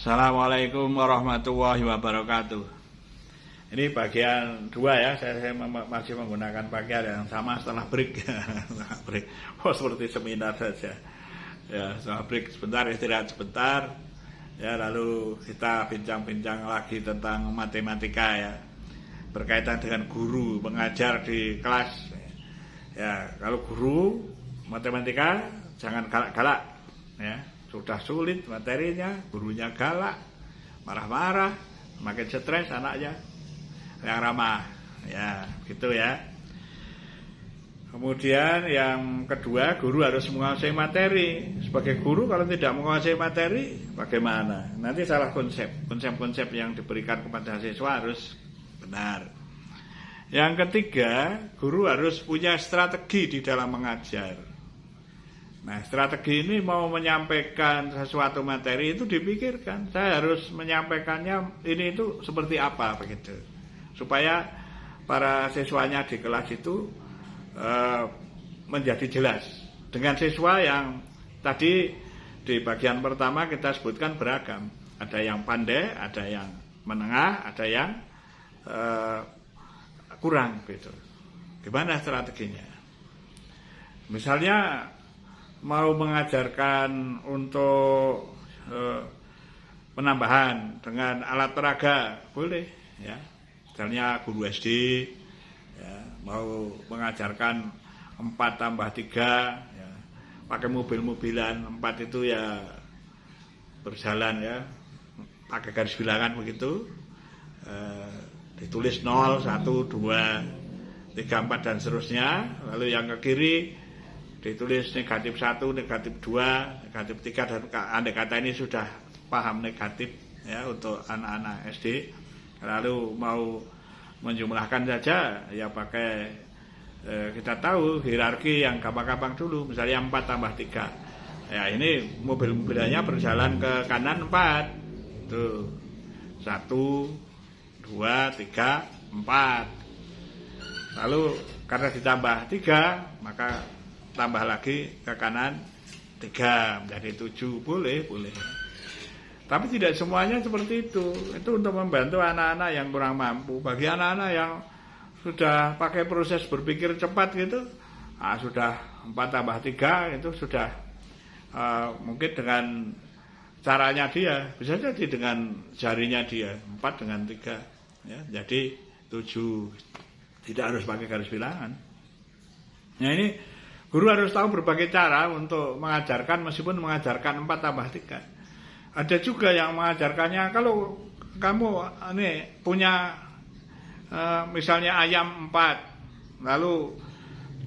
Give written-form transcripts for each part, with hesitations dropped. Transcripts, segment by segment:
Assalamualaikum warahmatullahi wabarakatuh. Ini bagian 2 ya, saya masih menggunakan pakaian yang sama setelah break. Break. Oh, seperti seminar saja. Ya, setelah break sebentar, istirahat sebentar. Ya, lalu kita bincang-bincang lagi tentang matematika ya. Berkaitan dengan guru mengajar di kelas. Ya, kalau guru matematika jangan galak-galak ya. Sudah sulit materinya, gurunya galak, marah-marah, makin stres anaknya. Yang ramah, ya gitu ya. Kemudian yang kedua, guru harus menguasai materi. Sebagai guru kalau tidak menguasai materi, bagaimana? Nanti salah konsep yang diberikan kepada siswa harus benar. Yang ketiga, guru harus punya strategi di dalam mengajar. Nah, strategi ini mau menyampaikan sesuatu materi itu dipikirkan. Saya harus menyampaikannya ini itu seperti apa begitu. Supaya para siswanya di kelas itu menjadi jelas. Dengan siswa yang tadi di bagian pertama kita sebutkan beragam. Ada yang pandai, ada yang menengah, ada yang kurang gitu. Gimana strateginya? Misalnya mau mengajarkan untuk penambahan dengan alat peraga boleh ya. Misalnya guru SD ya, mau mengajarkan 4 tambah 3 ya, pakai mobil-mobilan 4 itu ya berjalan ya, pakai garis bilangan begitu, ditulis 0, 1, 2, 3, 4 dan seterusnya. Lalu yang ke kiri ditulis negatif 1, negatif 2, negatif 3 dan andai kata ini sudah paham negatif ya untuk anak-anak SD. Lalu mau menjumlahkan saja ya pakai kita tahu hierarki yang gampang-gampang dulu, misalnya 4 tambah 3. Ya ini mobil-mobilannya berjalan ke kanan 4. Tuh. 1, 2, 3, 4. Lalu karena ditambah 3, maka tambah lagi ke kanan 3 menjadi 7, boleh. Tapi tidak semuanya seperti itu. Itu untuk membantu anak-anak yang kurang mampu. Bagi anak-anak yang sudah pakai proses berpikir cepat gitu, sudah 4 tambah 3 itu sudah mungkin dengan caranya dia, bisa jadi dengan jarinya dia 4 dengan 3 ya, jadi 7. Tidak harus pakai garis bilangan. Nah ini guru harus tahu berbagai cara untuk mengajarkan, meskipun mengajarkan 4 tambah 3. Ada juga yang mengajarkannya, kalau kamu ini punya misalnya ayam 4, lalu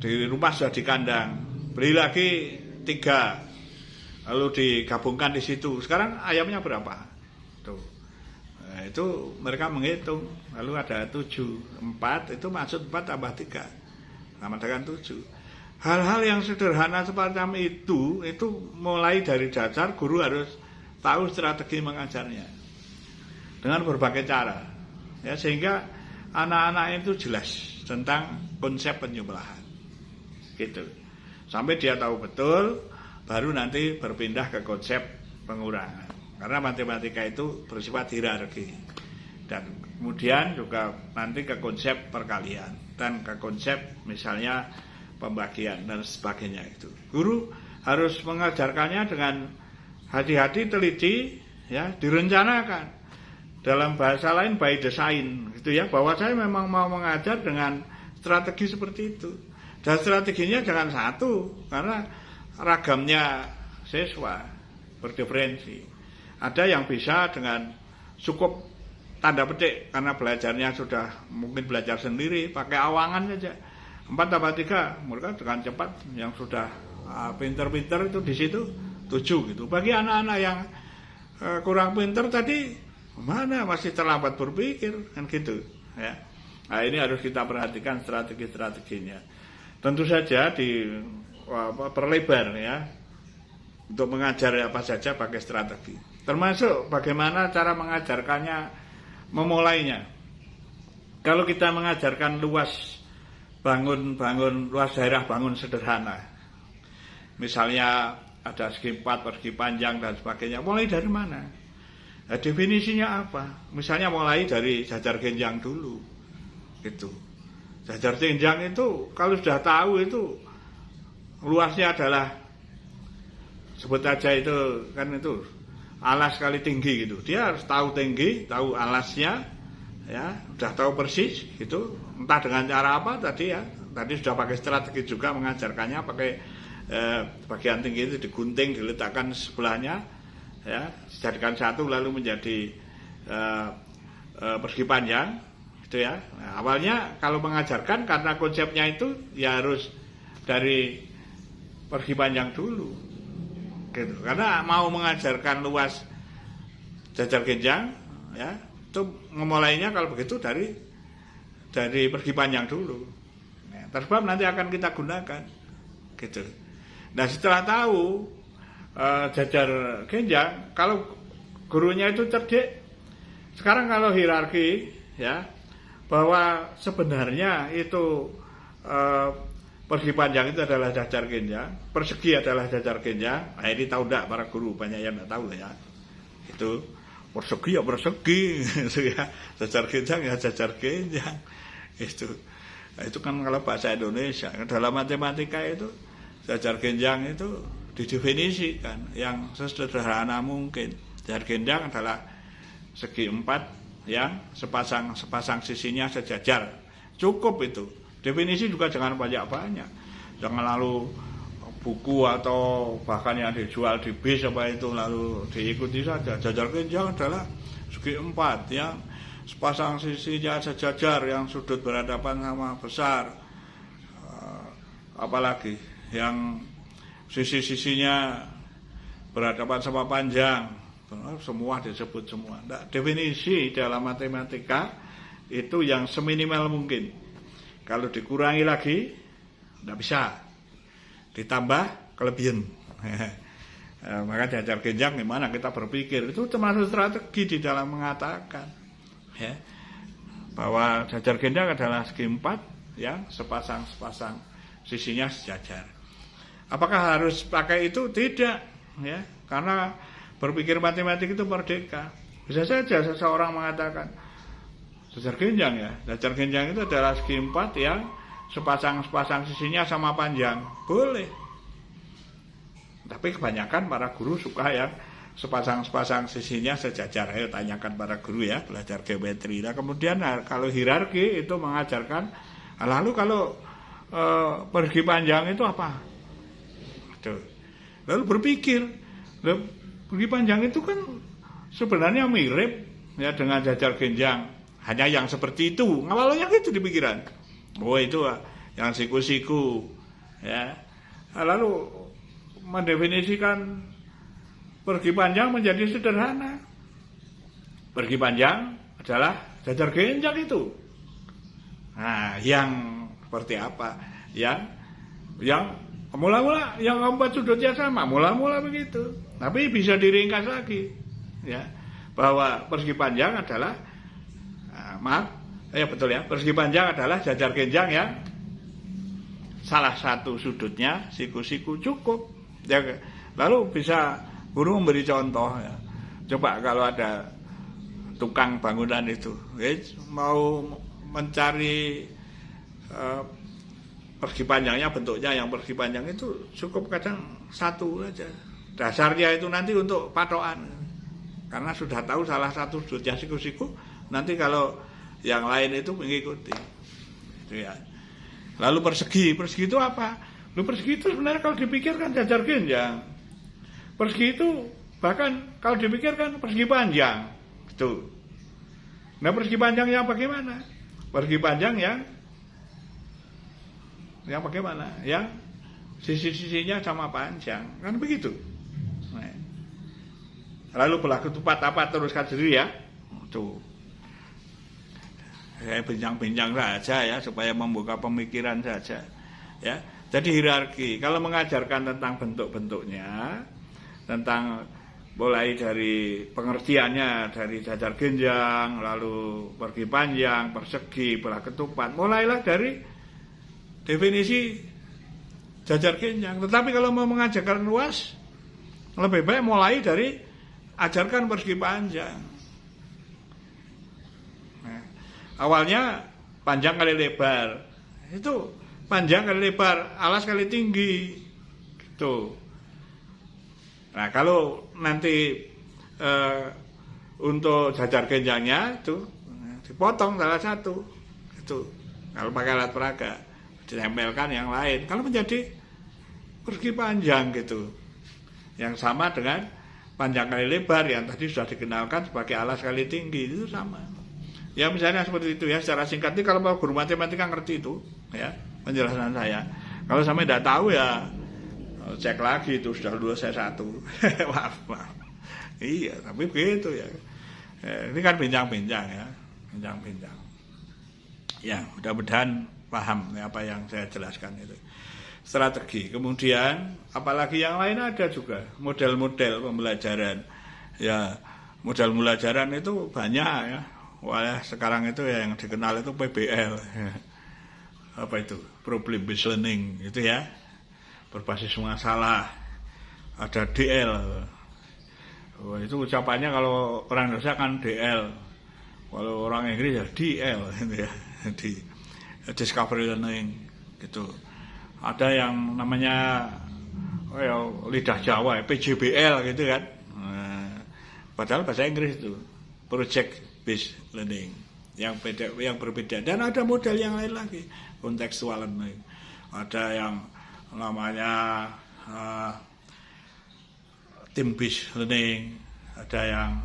di rumah sudah di kandang, beli lagi 3, lalu digabungkan di situ. Sekarang ayamnya berapa? Tuh. Nah, itu mereka menghitung, lalu ada 7, 4 itu maksud 4 tambah 3 sama dengan 7. Hal-hal yang sederhana semacam itu mulai dari dasar guru harus tahu strategi mengajarnya dengan berbagai cara ya, sehingga anak-anak itu jelas tentang konsep penjumlahan gitu, sampai dia tahu betul, baru nanti berpindah ke konsep pengurangan, karena matematika itu bersifat hierarki, dan kemudian juga nanti ke konsep perkalian dan ke konsep misalnya pembagian dan sebagainya. Itu guru harus mengajarkannya dengan hati-hati, teliti ya, direncanakan, dalam bahasa lain by design gitu ya, bahwa saya memang mau mengajar dengan strategi seperti itu, dan strateginya jangan satu, karena ragamnya siswa berdiferensi. Ada yang bisa dengan cukup tanda petik karena belajarnya sudah mungkin belajar sendiri, pakai awangan saja 4 tambah 3, mereka dengan cepat, yang sudah pinter-pinter itu di situ 7 gitu. Bagi anak-anak yang kurang pinter tadi, mana masih terlambat berpikir kan gitu ya. Nah, ini harus kita perhatikan strategi-strateginya. Tentu saja perlebar ya, untuk mengajar apa saja pakai strategi. Termasuk bagaimana cara mengajarkannya, memulainya. Kalau kita mengajarkan luas bangun luas daerah, bangun sederhana, misalnya ada segi 4, persegi panjang dan sebagainya, mulai dari mana? Nah, definisinya apa? Misalnya mulai dari jajar genjang dulu, gitu. Jajar genjang itu kalau sudah tahu itu luasnya adalah, sebut aja itu kan itu alas kali tinggi gitu. Dia harus tahu tinggi, tahu alasnya, ya, sudah tahu persis gitu. Entah dengan cara apa tadi ya. Tadi sudah pakai strategi juga mengajarkannya, pakai bagian tinggi itu digunting, diletakkan sebelahnya, ya, dijadikan satu lalu menjadi persegi panjang, gitu ya. Nah, awalnya kalau mengajarkan karena konsepnya itu ya harus dari persegi panjang dulu, gitu. Karena mau mengajarkan luas jajar genjang, ya, itu memulainya kalau begitu dari persegi panjang dulu. Tersebab nanti akan kita gunakan, gitu. Nah setelah tahu jajar genjang, kalau gurunya itu cerdik, sekarang kalau hierarki, ya, bahwa sebenarnya itu persegi panjang itu adalah jajar genjang, persegi adalah jajar genjang. Nah ini tahu enggak para guru, banyak yang enggak tahu ya. Itu persegi ya persegi, gitu ya. Jajar genjang ya jajar genjang, itu. Nah, itu kan kalau bahasa Indonesia. Dalam matematika itu jajar genjang itu didefinisikan yang sesederhana mungkin. Jajar genjang adalah segi 4 yang sepasang sisinya sejajar. Cukup itu. Definisi juga jangan banyak-banyak. Jangan lalu buku atau bahkan yang dijual di bis apa itu lalu diikuti saja. Jajar genjang adalah segi 4 yang sepasang sisinya sejajar, yang sudut berhadapan sama besar, apalagi yang sisi-sisinya berhadapan sama panjang, semua disebut semua. Nah, definisi dalam matematika itu yang seminimal mungkin. Kalau dikurangi lagi tidak bisa, ditambah kelebihan. Maka jajar genjang gimana kita berpikir, itu termasuk strategi di dalam mengatakan, ya, bahwa jajar genjang adalah segi 4 yang sepasang sisinya sejajar. Apakah harus pakai itu? Tidak, ya, karena berpikir matematik itu merdeka. Bisa saja seseorang mengatakan jajar genjang, ya, jajar genjang itu adalah segi 4 yang sepasang sisinya sama panjang, boleh. Tapi kebanyakan para guru suka yang sepasang sisinya sejajar. Ayo tanyakan para guru ya, belajar geometri. Nah kemudian kalau hierarki itu mengajarkan, lalu kalau persegi panjang itu apa? Tuh. Lalu berpikir, persegi panjang itu kan sebenarnya mirip ya dengan jajar genjang, hanya yang seperti itu. Awalnya gitu di pikiran. Oh itu yang siku-siku, ya. Lalu mendefinisikan persegi panjang menjadi sederhana. Persegi panjang adalah jajar genjang itu. Nah, yang seperti apa? Yang mula-mula yang 4 sudutnya sama, mula-mula begitu. Tapi bisa diringkas lagi, ya. Bahwa persegi panjang adalah betul ya. Persegi panjang adalah jajar genjang yang salah satu sudutnya siku-siku cukup. Ya, lalu bisa guru memberi contoh, ya. Coba kalau ada tukang bangunan itu, mau mencari persegi panjangnya, bentuknya yang persegi panjang itu cukup kadang satu aja. Dasarnya itu nanti untuk patokan. Karena sudah tahu salah satu sudutnya siku-siku, nanti kalau yang lain itu mengikuti. Itu ya. Lalu persegi itu apa? Persegi itu sebenarnya kalau dipikirkan jajar genjang. Persegi itu bahkan kalau dipikirkan persegi panjang, gitu. Nah persegi panjang yang bagaimana? Persegi panjang yang bagaimana? Yang sisi-sisinya sama panjang, kan begitu. Nah. Lalu belah ketupat apa teruskan sendiri ya. Tuh. Saya bincang-bincang saja ya supaya membuka pemikiran saja. Ya. Jadi hierarki, kalau mengajarkan tentang bentuk-bentuknya, tentang mulai dari pengertiannya dari jajar genjang, lalu persegi panjang, persegi, belah ketupat, mulailah dari definisi jajar genjang. Tetapi kalau mau mengajarkan luas, lebih baik mulai dari ajarkan persegi panjang. Nah, awalnya panjang kali lebar, itu panjang kali lebar, alas kali tinggi, gitu. Nah kalau nanti untuk jajar genjangnya itu dipotong salah satu, itu kalau pakai alat peraga ditempelkan yang lain. Kalau menjadi persegi panjang gitu, yang sama dengan panjang kali lebar yang tadi sudah dikenalkan sebagai alas kali tinggi, itu sama. Ya misalnya seperti itu ya, secara singkat ini kalau guru matematika ngerti itu ya penjelasan saya. Kalau sampai tidak tahu ya cek lagi, itu sudah lulus S1. maaf. Iya, tapi begitu ya. Ini kan bincang-bincang ya, bincang-bincang. Ya, mudah-mudahan paham ya, apa yang saya jelaskan itu. Strategi. Kemudian apalagi yang lain ada juga model-model pembelajaran. Ya, model pembelajaran itu banyak ya. Wah, sekarang itu ya yang dikenal itu PBL. Apa itu? Problem based learning itu ya. Berbasis masalah. Ada DL. Oh, itu ucapannya kalau orang Indonesia kan DL. Kalau orang Inggris ya DL gitu ya. Di discovery learning gitu. Ada yang namanya lidah Jawa, PJBL gitu kan. Nah, padahal bahasa Inggris itu project based learning yang berbeda. Dan ada model yang lain lagi, contextual learning. Ada yang namanya team based learning, ada yang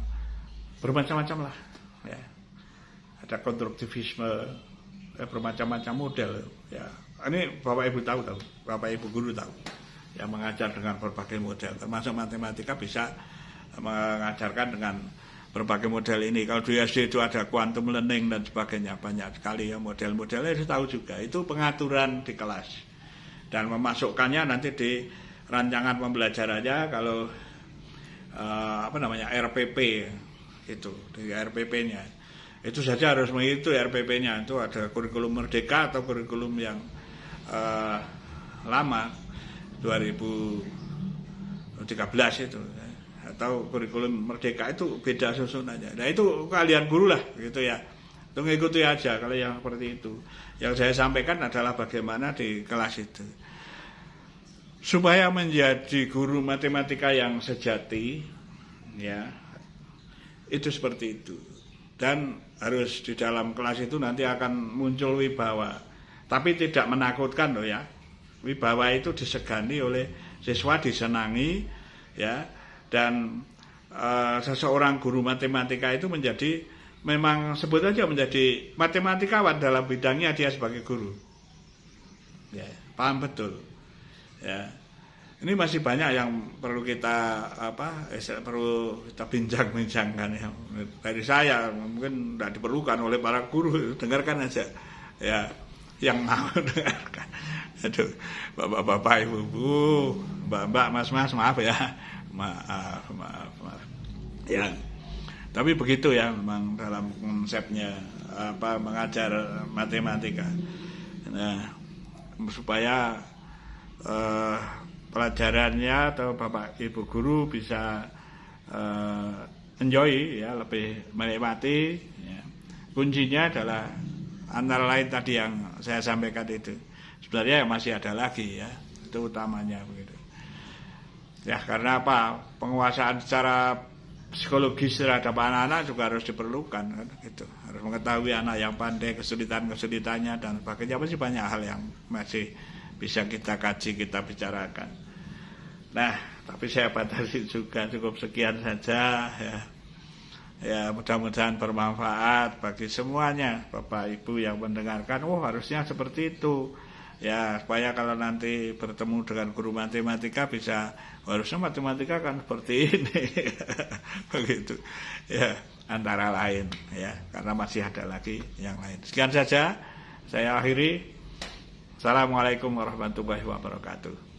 bermacam-macam lah. Ya. Ada konstruktivisme, bermacam-macam model. Ya. Ini Bapak Ibu tahu, Bapak Ibu guru tahu, yang mengajar dengan berbagai model, termasuk matematika bisa mengajarkan dengan berbagai model ini. Kalau di SD itu ada quantum learning dan sebagainya, banyak sekali ya model-modelnya, saya tahu juga. Itu pengaturan di kelas dan memasukkannya nanti di rancangan pembelajarannya. Kalau RPP itu di RPP-nya itu saja harus mengikuti RPP-nya. Itu ada kurikulum merdeka atau kurikulum yang lama 2013 itu, atau kurikulum merdeka, itu beda susunannya. Nah itu kalian guru lah gitu ya, itu ngikuti aja kalau yang seperti itu. Yang saya sampaikan adalah bagaimana di kelas itu supaya menjadi guru matematika yang sejati ya, itu seperti itu. Dan harus di dalam kelas itu nanti akan muncul wibawa, tapi tidak menakutkan loh ya. Wibawa itu disegani oleh siswa, disenangi ya. Dan seseorang guru matematika itu menjadi, memang sebut aja menjadi matematikawan dalam bidangnya dia sebagai guru. Ya, paham betul. Ya. Ini masih banyak yang perlu kita perlu kita bincang-bincangkan ya. Dari saya mungkin tidak diperlukan oleh para guru, dengarkan aja ya, yang mau dengarkan. Aduh, bapak-bapak, ibu-ibu, mbak-mbak, mas-mas, maaf ya, maaf. Ya, tapi begitu ya, memang dalam konsepnya mengajar matematika. Nah, supaya pelajarannya atau bapak ibu guru bisa enjoy ya, lebih menikmati ya. Kuncinya adalah antara lain tadi yang saya sampaikan itu. Sebenarnya masih ada lagi ya, itu utamanya begitu ya. Karena apa, penguasaan secara psikologis terhadap anak-anak juga harus diperlukan kan, gitu. Harus mengetahui anak yang pandai, kesulitannya dan sebagainya. Masih banyak hal yang masih bisa kita kaji, kita bicarakan. Nah, tapi saya batasi juga, cukup sekian saja ya. Ya, mudah-mudahan bermanfaat bagi semuanya, Bapak Ibu yang mendengarkan. Oh, harusnya seperti itu. Ya, supaya kalau nanti bertemu dengan guru matematika bisa, harusnya matematika kan seperti ini. Begitu. Ya, antara lain ya, karena masih ada lagi yang lain. Sekian saja saya akhiri. Assalamualaikum warahmatullahi wabarakatuh.